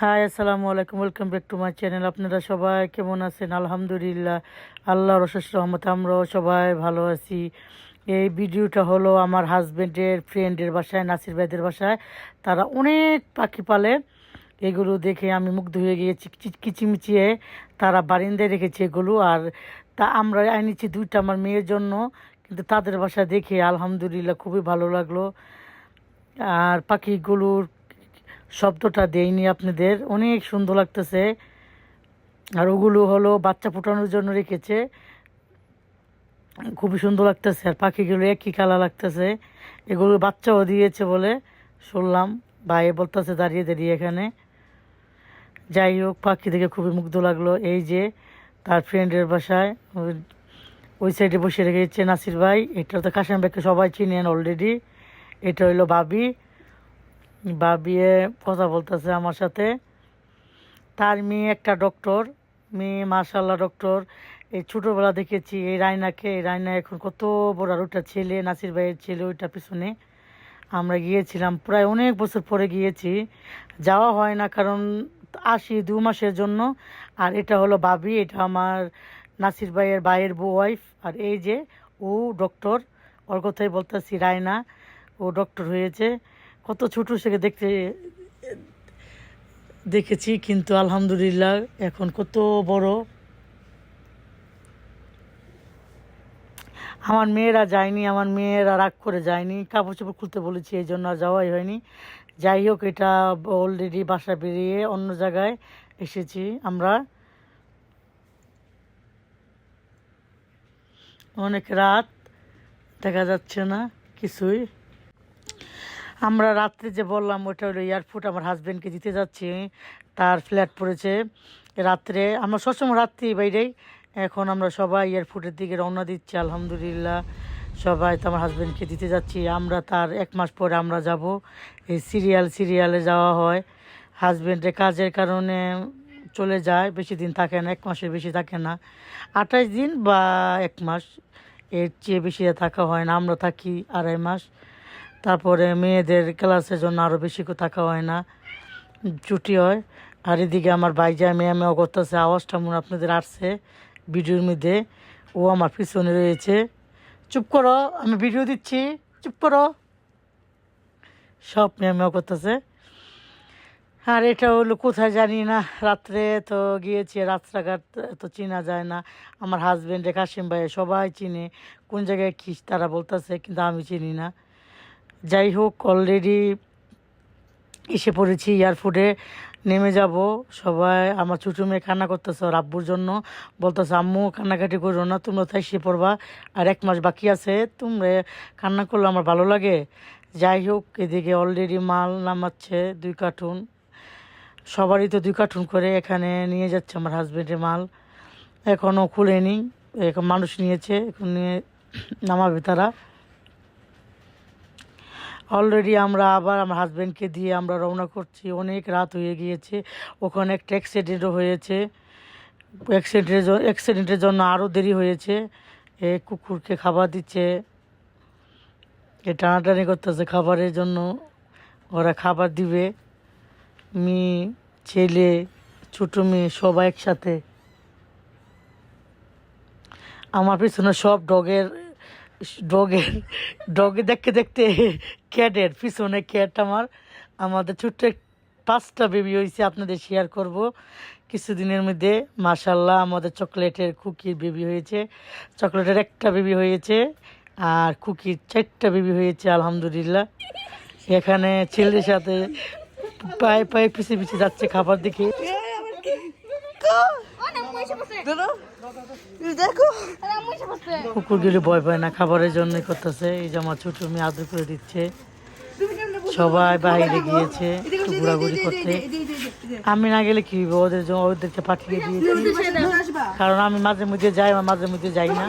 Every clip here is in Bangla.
হাই, আসসালামু আলাইকুম। Welcome back to my channel. আপনারা সবাই কেমন আছেন? আলহামদুলিল্লাহ, আল্লাহর অশেষ রহমতে আমরাও সবাই ভালো আছি। এই ভিডিওটা হলো আমার হাজবেন্ডের ফ্রেন্ডের বাসায়, নাসির ভাইদের বাসায়। তারা অনেক পাখি পালে। এগুলো দেখে আমি মুগ্ধ হয়ে গিয়েছি। কিচিমিচিয়ে তারা বারিন্দায় রেখেছে এগুলো। আর তা আমরা আনিছি দুইটা আমার মেয়ের জন্য। কিন্তু তাদের বাসা দেখে আলহামদুলিল্লাহ খুবই ভালো লাগলো। আর পাখিগুলোর শব্দটা দেয়নি আপনাদের, অনেক সুন্দর লাগতেছে। আর ওগুলো হলো বাচ্চা ফোটানোর জন্য রেখেছে, খুবই সুন্দর লাগতেছে। আর পাখিগুলো একই কালার লাগতেছে। এগুলো বাচ্চাও দিয়েছে বলে শুনলাম, ভাই বলতেছে দাঁড়িয়ে দাঁড়িয়ে এখানে। যাই হোক, পাখি দেখে খুবই মুগ্ধ লাগলো। এই যে তার ফ্রেন্ডের বাসায় ওই সাইডে বসে রেখেছে নাসির ভাই। এটা তো কাশেম ভাইকে সবাই চিনেন অলরেডি। এটা হইলো ভাবি। ভাবিয়ে কথা বলতেছে আমার সাথে। তার মেয়ে একটা ডক্টর, মেয়ে মাশাল্লাহ ডক্টর। এই ছোটোবেলা দেখেছি এই রায়নাকে। এই রায়না এখন কত বড়। আর ওটা ছেলে, নাসির ভাইয়ের ছেলে, ওইটা পিছনে। আমরা গিয়েছিলাম প্রায় অনেক বছর পরে গিয়েছি, যাওয়া হয় না কারণ আসি 2 মাসের জন্য। আর এটা হলো ভাবি, এটা আমার নাসির ভাইয়ের বউ ওয়াইফ। আর এই যে ও ডক্টর, ওর কথাই বলতেছি, রায়না। ও ডক্টর হয়েছে। কত ছোট থেকে দেখেছি, কিন্তু আলহামদুলিল্লাহ এখন কত বড়। আমার মেয়েরা যায়নি, আমার মেয়েরা রাগ করে যায়নি, কাপড় চোপড় খুলতে বলেছি, এই জন্য আর যাওয়াই হয়নি। যাই হোক, এটা অলরেডি বাসা বেরিয়ে অন্য জায়গায় এসেছি আমরা। অনেক রাত, দেখা যাচ্ছে না কিছুই। আমরা রাত্রে যে বললাম ওটা হলো এয়ারপোর্ট, আমার হাজব্যান্ডকে দিতে যাচ্ছি। তার ফ্ল্যাট পড়েছে রাত্রে। আমরা সবসময় রাত্রি বাইরেই। এখন আমরা সবাই এয়ারপোর্টের দিকে রওনা দিচ্ছি আলহামদুলিল্লাহ। সবাই তো আমার হাজব্যান্ডকে দিতে যাচ্ছি। আমরা তার 1 মাস পরে আমরা যাব। এই সিরিয়ালে যাওয়া হয়। হাজব্যান্ডের কাজের কারণে চলে যায়, বেশি দিন থাকে না, 1 মাসের বেশি থাকে না। 28 দিন বা 1 মাস, এর চেয়ে বেশি থাকা হয় না। আমরা থাকি 2.5 মাস। তারপরে মেয়েদের ক্লাসের জন্য আরও বেশি থাকা হয় না, ছুটি হয়। আর এদিকে আমার ভাইজা মেয়ে মেয়ে করতেছে, আওয়াজটা মনে আপনাদের আসছে ভিডিওর মধ্যে। ও আমার পিছনে রয়েছে। চুপ করো, আমি ভিডিও দিচ্ছি, চুপ করো। সব মেয়ে মেয়ে করতেছে। আর এটা হলো কোথায় জানি না, রাত্রে তো গিয়েছি। রাস্তাঘাট তো চেনা যায় না। আমার হাজব্যান্ডে কাশিম ভাই সবাই চিনে, কোন জায়গায় কী তারা বলতেছে, কিন্তু আমি চিনি না। যাই হোক, অলরেডি এসে পড়েছি এয়ারপোর্টে, নেমে যাব সবাই। আমার ছোটো মেয়ে কান্না করতেছে ওর আব্বুর জন্য, বলতেছে আম্মু কান্নাকাটি করো না, তোমরা তো এসে পড়বা, আর 1 মাস বাকি আছে, তোমরা কান্না করলে আমার ভালো লাগে। যাই হোক, এদিকে অলরেডি মাল নামাচ্ছে 2 কার্টুন। সবারই তো 2 কার্টুন করে এখানে নিয়ে যাচ্ছে আমার হাজব্যান্ডের মাল। এখনও খুলেনি, এখন মানুষ নিয়েছে, এখন নিয়ে নামাবে তারা। অলরেডি আমরা আবার আমার হাজব্যান্ডকে দিয়ে আমরা রওনা করছি। অনেক রাত হয়ে গিয়েছে। ওখানে একটা অ্যাক্সিডেন্টও হয়েছে। অ্যাক্সিডেন্টের জন্য আরও দেরি হয়েছে। এ কুকুরকে খাবার দিচ্ছে, এ টানাটানি করতেছে খাবারের জন্য। ওরা খাবার দিবে, মেয়ে ছেলে ছোটো মেয়ে সবাই একসাথে। আমার পিছনে সব ডগের ডগে দেখতে দেখতে ক্যাটের পিছনে ক্যাট আমার। আমাদের ছোট্ট 5টা বেবি হয়েছে, আপনাদের শেয়ার করব কিছুদিনের মধ্যে। মাশাল্লাহ, আমাদের চকলেটের কুকির বেবি হয়েছে। চকলেটের একটা বেবি হয়েছে, আর কুকির 4টা বেবি হয়েছে আলহামদুলিল্লাহ। এখানে ছেলেদের সাথে পায়ে পায়ে পিছিয়ে পিছিয়ে যাচ্ছে খাবার দেখে। কুকুরগুলি ভয় পায় না, খাবারের জন্যই করতেছে। এই যে আমার ছোট মেয়ে আদর করে দিচ্ছে। সবাই বাইরে গিয়েছে একটু ঘোরাঘুরি করতে। আমি না গেলে কি হবে, ওদের জন্য ওদেরকে পাঠিয়ে দিয়েছি, কারণ আমি মাঝে মধ্যে যাই, আমার মাঝে মধ্যে যাই না।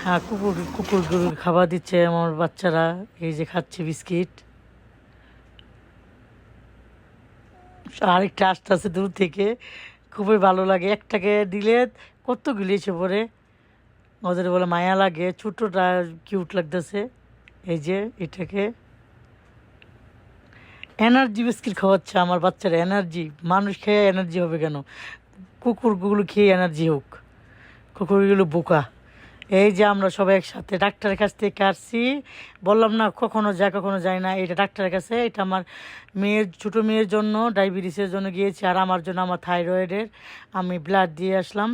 হ্যাঁ, কুকুরগুলো খাবার দিচ্ছে আমার বাচ্চারা। এই যে খাচ্ছে বিস্কিট। আরেকটা আসতে আসতে দূর থেকে, খুবই ভালো লাগে। একটাকে দিলে কতগুলি এসে পড়ে, ওদের বলে মায়া লাগে। ছোটোটা কিউট লাগতেছে। এই যে এটাকে এনার্জি বিস্কিট খাওয়াচ্ছে আমার বাচ্চারা। এনার্জি, মানুষ খেয়ে এনার্জি হবে কেন? কুকুরগুলো খেয়ে এনার্জি হোক, কুকুরগুলো বোকা। এই যে আমরা সবাই একসাথে ডাক্তারের কাছ থেকে আসছি, বললাম না কখনো যায় কখনো যায় না। এটা ডাক্তারের কাছে, এটা আমার মেয়ের, ছোটো মেয়ের জন্য ডায়াবেটিসের জন্য গিয়েছি, আর আমার জন্য আমার থাইরয়েডের আমি ব্লাড দিয়ে আসলাম।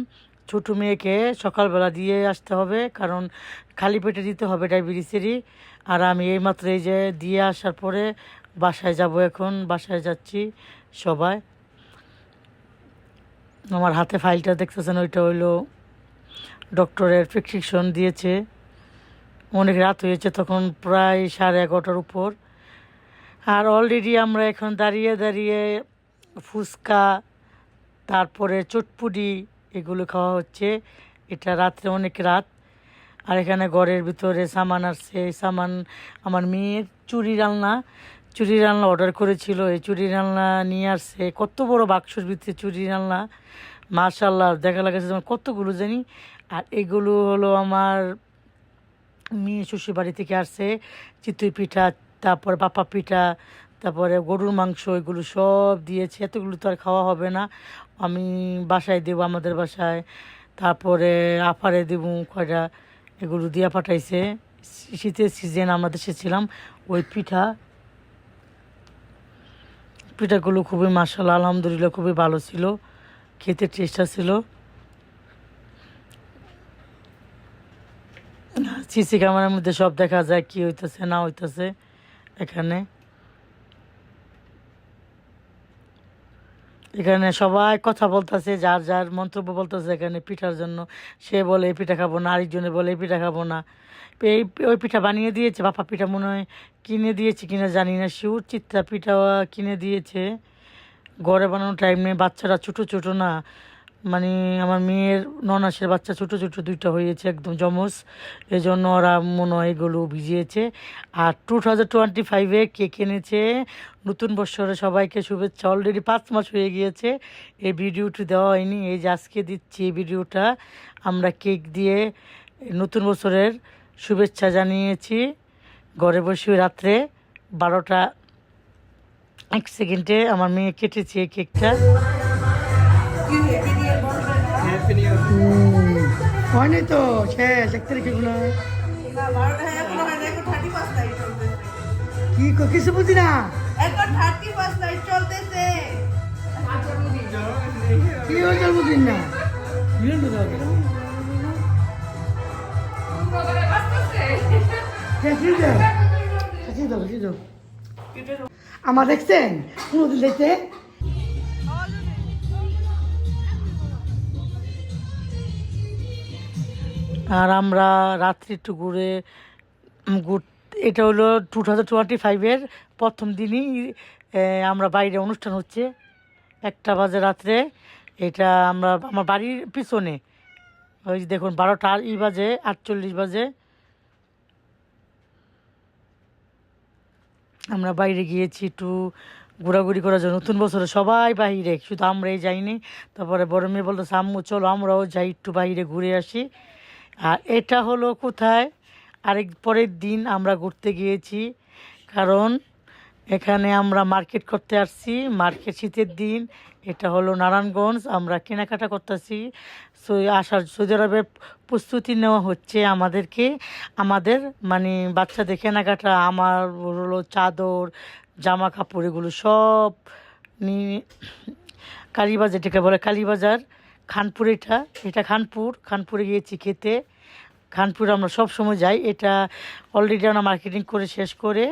ছোটো মেয়েকে সকালবেলা দিয়ে আসতে হবে, কারণ খালি পেটে দিতে হবে ডায়াবেটিসেরই। আর আমি এইমাত্র এই যে দিয়ে আসার পরে বাসায় যাব, এখন বাসায় যাচ্ছি সবাই। আমার হাতে ফাইলটা দেখতেছেন, ওইটা হইলো ডক্টরের প্রেসক্রিপশন দিয়েছে। অনেক রাত হয়েছে তখন, প্রায় 11:30 উপর। আর অলরেডি আমরা এখন দাঁড়িয়ে দাঁড়িয়ে ফুচকা, তারপরে চটপুটি, এগুলো খাওয়া হচ্ছে। এটা রাত্রে অনেক রাত। আর এখানে ঘরের ভিতরে সামান আসছে, এই সামান আমার মেয়ের চুরি রান্না অর্ডার করেছিল, এই চুরি রান্না নিয়ে আসছে। কত বড় বাক্সর ভিতরে চুরি রান্না, মাশাল্লাহ, দেখা লাগেছে যেমন কতগুলো জানি। আর এগুলো হলো আমার মেয়ে শ্বশুর বাড়ি থেকে আসছে, চিতই পিঠা, তারপরে পাপা পিঠা, তারপরে গরুর মাংস, এগুলো সব দিয়েছে। এতগুলো তো আর খাওয়া হবে না, আমি বাসায় দেবো, আমাদের বাসায়। তারপরে আপারে দেবো কয়টা, এগুলো দিয়া পাঠাইছে। শীতের সিজন আমরা দেশে ছিলাম, ওই পিঠাগুলো খুবই মাশাআল্লাহ আলহামদুলিল্লাহ খুবই ভালো ছিল, খেতে টেস্টটা ছিল। সিসি ক্যামেরার মধ্যে সব দেখা যায় কি হইতেছে না হইতেছে। এখানে এখানে সবাই কথা বলতেছে, যার যার মন্তব্য বলতেছে এখানে পিঠার জন্য। সে বলে এই পিঠা খাবো না, আরেকজনে বলে এই পিঠা খাবো না। এই ওই পিঠা বানিয়ে দিয়েছে, বাপা পিঠা মনে হয় কিনে দিয়েছে কিনা জানি না, শিউর চিত্রা পিঠা কিনে দিয়েছে। ঘরে বানানোর টাইম নেই, বাচ্চারা ছোটো ছোটো না, মানে আমার মেয়ের ননাসের বাচ্চা ছোটো ছোটো দুইটা হয়েছে, একদম জমজ, এই জন্য ওরা মনে হয় এগুলো ভিজিয়েছে। আর 2025-এ কেক এনেছে, নতুন বছরে সবাইকে শুভেচ্ছা। অলরেডি 5 মাস হয়ে গিয়েছে, এই ভিডিওটি দেওয়া হয়নি, এই যে আজকে দিচ্ছি এই ভিডিওটা। আমরা কেক দিয়ে নতুন বছরের শুভেচ্ছা জানিয়েছি ঘরে বসে। রাত্রে 12:01 আমার মেয়ে কেটেছে এই কেকটা। হয়নি তো, শেষ 1 তারিখে গুলো কি কিছু বুঝি না, কি হয়েছে বুঝি না। আমার দেখছেন কোনদিন দেখতে। আর আমরা রাত্রি একটু এটা হলো 2025-এর প্রথম দিনই আমরা বাইরে অনুষ্ঠান হচ্ছে, 1টা বাজে রাত্রে। এটা আমরা আমার বাড়ির পিছনে, ওই যে দেখুন 12টা বাজে 48 বাজে। আমরা বাইরে গিয়েছি একটু ঘোরাঘুরি করার জন্য, নতুন বছরে সবাই বাইরে, শুধু আমরাই যাইনি। তারপরে বড় মেয়ে বলতেছে আম্মু চলো আমরাও যাই একটু বাইরে ঘুরে আসি। আর এটা হলো কোথায়, আরেক পরের দিন আমরা ঘুরতে গিয়েছি, কারণ এখানে আমরা মার্কেট করতে আসছি, মার্কেট শীতের দিন। এটা হলো নারায়ণগঞ্জ, আমরা কেনাকাটা করতেছি। আসার সৌদি আরবের প্রস্তুতি নেওয়া হচ্ছে আমাদেরকে, আমাদের মানে বাচ্চাদের কেনাকাটা, আমার হলো চাদর, জামা কাপড়, এগুলো সব নিয়ে কালীবাজার, যেটাকে বলে কালীবাজার, খানপুর। এটা খানপুরে গিয়েছি খেতে। খানপুর আমরা সব সময় যাই, এটা অলরেডি আমরা মার্কেটিং করে শেষ করে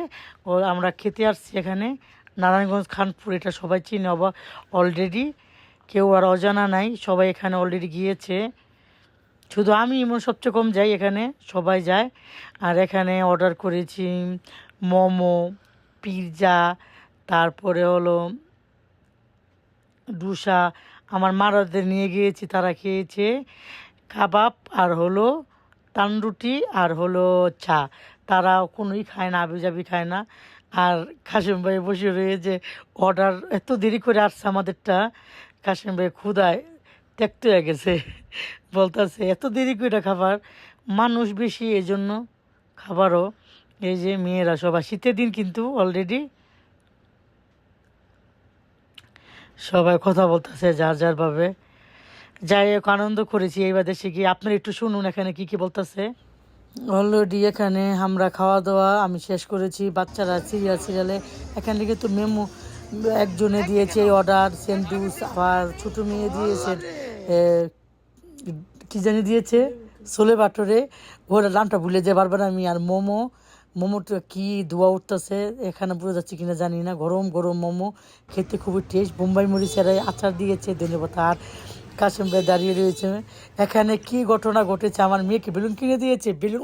আমরা খেতে আসছি এখানে নারায়ণগঞ্জ খানপুর। এটা সবাই চিনে অলরেডি, কেউ আর অজানা নাই, সবাই এখানে অলরেডি গিয়েছে। শুধু আমি এমন সবচেয়ে কম যাই, এখানে সবাই যায়। আর এখানে অর্ডার করেছি মোমো, পিৎজা, তারপরে হলো ডোসা। আমার মারাদের নিয়ে গিয়েছি, তারা খেয়েছে কাবাব, আর হলো তানরুটি, আর হলো চা। তারা কোনোই খায় না, আবিজাবি খায় না। আর কাশিম ভাই বসে রয়েছে, অর্ডার এত দেরি করে আসছে আমাদেরটা, কাশিম ভাই ক্ষুধায় ত্যক্ত হয়ে গেছে, বলতেছে এত দেরি করে খাবার, মানুষ বেশি এই জন্য খাবারও। এই যে মেয়েরা সবাই, শীতের দিন কিন্তু অলরেডি সবাই কথা বলতেছে যার যার ভাবে। যাই হোক, আনন্দ করেছি এইবার দেশে গিয়ে। আপনারা একটু শুনুন এখানে কি কি বলতেছে। অলরেডি এখানে আমরা খাওয়া দাওয়া আমি শেষ করেছি। বাচ্চারা সিরিয়ালে এখানে কিন্তু মেমো একজনে দিয়েছে অর্ডার স্যান্ডউইচ, আবার ছোট মেয়ে দিয়েছে কি জানি দিয়েছে ছোলে বাটরে, ওর নামটা ভুলে যে বারবার আমি। আর মোমোটা কি ধোয়া উঠতেছে, এখানে পুরো যাচ্ছে কিনা জানি না। গরম গরম মোমো, খেতে খুবই টেস্ট। বোম্বাই মরিচের আচার দিয়েছে, ধন্যবাদ। আর কাশেম ভাই দাঁড়িয়ে রয়েছে। এখানে কি ঘটনা ঘটেছে, আমার মেয়েকে বেলুন কিনে দিয়েছে। বেলুন